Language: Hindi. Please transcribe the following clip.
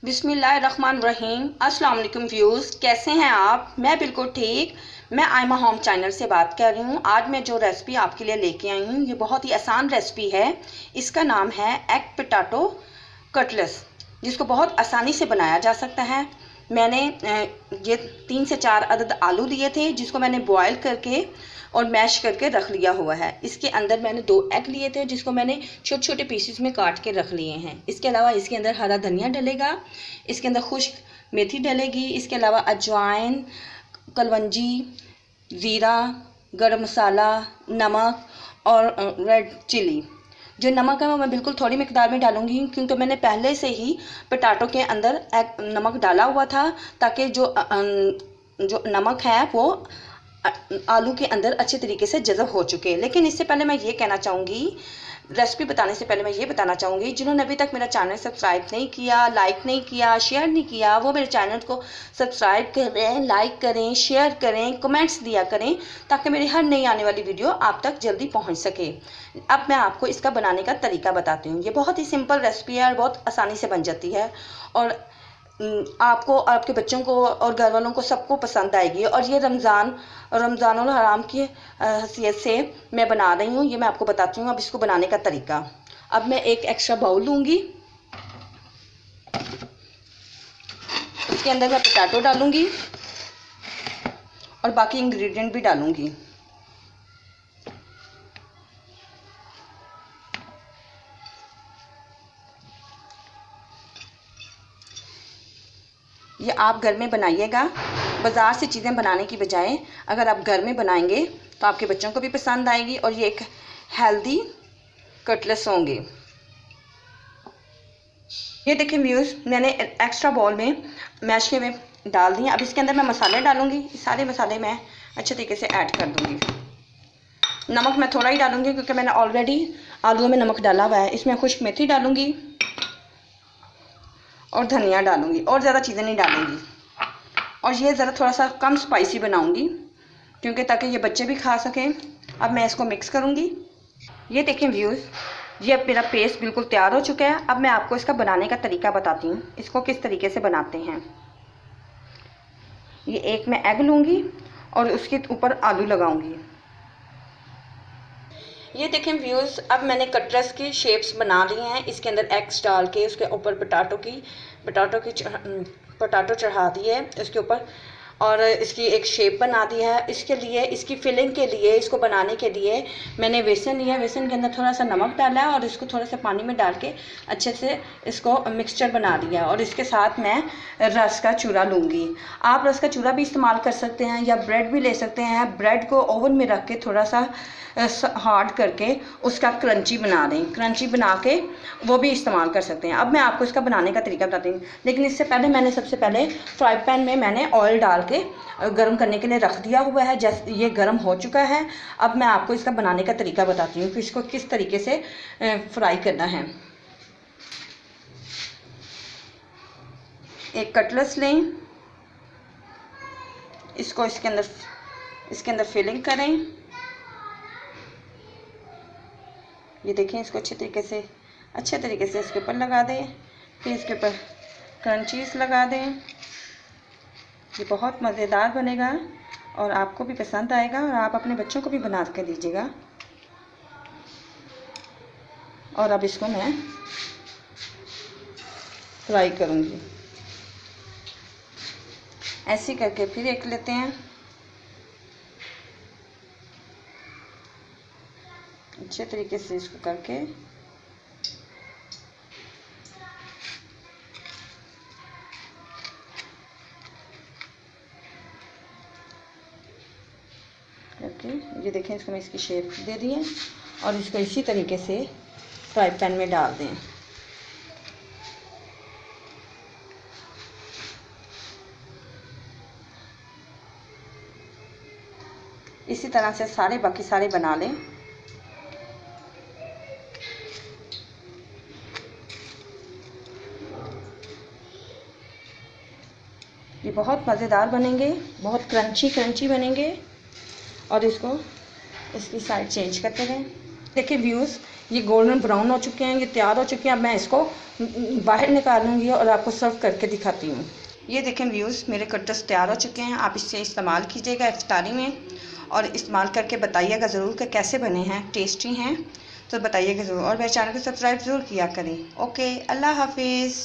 बिस्मिल्लाहिर्रहमानिर्रहीम। अस्सलाम वालेकुम व्यूज़, कैसे हैं आप? मैं बिल्कुल ठीक। मैं आयमा होम चैनल से बात कर रही हूँ। आज मैं जो रेसिपी आपके लिए लेके आई हूँ ये बहुत ही आसान रेसिपी है। इसका नाम है एग पोटैटो कटलेस, जिसको बहुत आसानी से बनाया जा सकता है। मैंने ये 3 से 4 अदद आलू लिए थे, जिसको मैंने बॉयल करके और मैश करके रख लिया हुआ है। इसके अंदर मैंने 2 एग लिए थे, जिसको मैंने छोटे छोटे पीसेस में काट के रख लिए हैं। इसके अलावा इसके अंदर हरा धनिया डलेगा, इसके अंदर खुश्क मेथी डलेगी, इसके अलावा अजवाइन, कलवंजी, ज़ीरा, गरम मसाला, नमक और रेड चिली। जो नमक है वो मैं बिल्कुल थोड़ी मिकदार में डालूंगी, क्योंकि मैंने पहले से ही पोटैटो के अंदर नमक डाला हुआ था, ताकि जो नमक है वो आलू के अंदर अच्छे तरीके से जज़ब हो चुके। लेकिन इससे पहले मैं ये कहना चाहूँगी, रेसिपी बताने से पहले मैं ये बताना चाहूँगी, जिन्होंने अभी तक मेरा चैनल सब्सक्राइब नहीं किया, लाइक नहीं किया, शेयर नहीं किया, वो मेरे चैनल को सब्सक्राइब करें, लाइक करें, शेयर करें, कमेंट्स दिया करें, ताकि मेरी हर नई आने वाली वीडियो आप तक जल्दी पहुँच सके। अब मैं आपको इसका बनाने का तरीका बताती हूँ। ये बहुत ही सिंपल रेसिपी है और बहुत आसानी से बन जाती है, और आपको, आपके बच्चों को और घर वालों को सबको पसंद आएगी। और ये रमज़ान और हराम की हैसियत से मैं बना रही हूँ। ये मैं आपको बताती हूँ अब इसको बनाने का तरीका। अब मैं एक एक्स्ट्रा बाउल लूँगी, उसके अंदर मैं पोटैटो डालूँगी और बाकी इंग्रेडिएंट भी डालूँगी। ये आप घर में बनाइएगा। बाज़ार से चीज़ें बनाने की बजाय अगर आप घर में बनाएंगे तो आपके बच्चों को भी पसंद आएगी और ये एक हेल्दी कटलेस होंगे। ये देखिए व्यूज़, मैंने एक्स्ट्रा बॉल में मैश किए हुए डाल दिए। अब इसके अंदर मैं मसाले डालूँगी। सारे मसाले मैं अच्छे तरीके से ऐड कर दूँगी। नमक मैं थोड़ा ही डालूँगी, क्योंकि मैंने ऑलरेडी आलूओं में नमक डाला हुआ है। इसमें खुश्क मेथी डालूँगी और धनिया डालूँगी, और ज़्यादा चीज़ें नहीं डालूँगी। और ये ज़रा थोड़ा सा कम स्पाइसी बनाऊँगी, क्योंकि ताकि ये बच्चे भी खा सकें। अब मैं इसको मिक्स करूँगी। ये देखें व्यूज़, ये अब मेरा पेस्ट बिल्कुल तैयार हो चुका है। अब मैं आपको इसका बनाने का तरीका बताती हूँ, इसको किस तरीके से बनाते हैं। ये एक मैं एग लूँगी और उसके ऊपर आलू लगाऊँगी। ये देखें व्यूज़, अब मैंने कटलेस की शेप्स बना ली हैं। इसके अंदर एग्स डाल के उसके ऊपर पोटैटो चढ़ा दी है इसके ऊपर, और इसकी एक शेप बना दी है। इसके लिए, इसकी फिलिंग के लिए, इसको बनाने के लिए मैंने बेसन लिया। बेसन के अंदर थोड़ा सा नमक डाला है और इसको थोड़ा सा पानी में डाल के अच्छे से इसको मिक्सचर बना दिया। और इसके साथ मैं रस का चूरा लूँगी। आप रस का चूरा भी इस्तेमाल कर सकते हैं या ब्रेड भी ले सकते हैं। ब्रेड को ओवन में रख के थोड़ा सा हार्ड करके उसका क्रंची बना दें। क्रंची बना के वो भी इस्तेमाल कर सकते हैं। अब मैं आपको इसका बनाने का तरीका बताती हूँ, लेकिन इससे पहले मैंने सबसे पहले फ्राई पैन में मैंने ऑयल डाल के गर्म करने के लिए रख दिया हुआ है। जैसे ये गर्म हो चुका है, अब मैं आपको इसका बनाने का तरीका बताती हूँ कि इसको किस तरीके से फ्राई करना है। एक कटलेस लें, इसको इसके अंदर फिलिंग करें। ये देखें, इसको अच्छे तरीके से इसके ऊपर लगा दें। फिर इसके ऊपर क्रंचीज लगा दें। ये बहुत मज़ेदार बनेगा और आपको भी पसंद आएगा, और आप अपने बच्चों को भी बना के दीजिएगा। और अब इसको मैं फ्राई करूँगी। ऐसे करके फिर एक लेते हैं, अच्छे तरीके से इसको करके ये देखें, इसको मैं इसकी शेप दे दी है और इसको इसी तरीके से फ्राई पैन में डाल दें। इसी तरह से बाकी सारे बना लें। ये बहुत मज़ेदार बनेंगे, बहुत क्रंची बनेंगे। और इसको इसकी साइड चेंज करते रहें। देखिए व्यूज़, ये गोल्डन ब्राउन हो चुके हैं, ये तैयार हो चुके हैं। अब मैं इसको बाहर निकालूंगी और आपको सर्व करके दिखाती हूँ। ये देखें व्यूज़, मेरे कटर्स तैयार हो चुके हैं। आप इससे इस्तेमाल कीजिएगा इफ्तारी में और इस्तेमाल करके बताइएगा ज़रूर कि कैसे बने हैं, टेस्टी हैं तो बताइएगा ज़रूर। और मेरे चैनल को सब्सक्राइब ज़रूर किया करें। ओके, अल्लाह हाफिज़।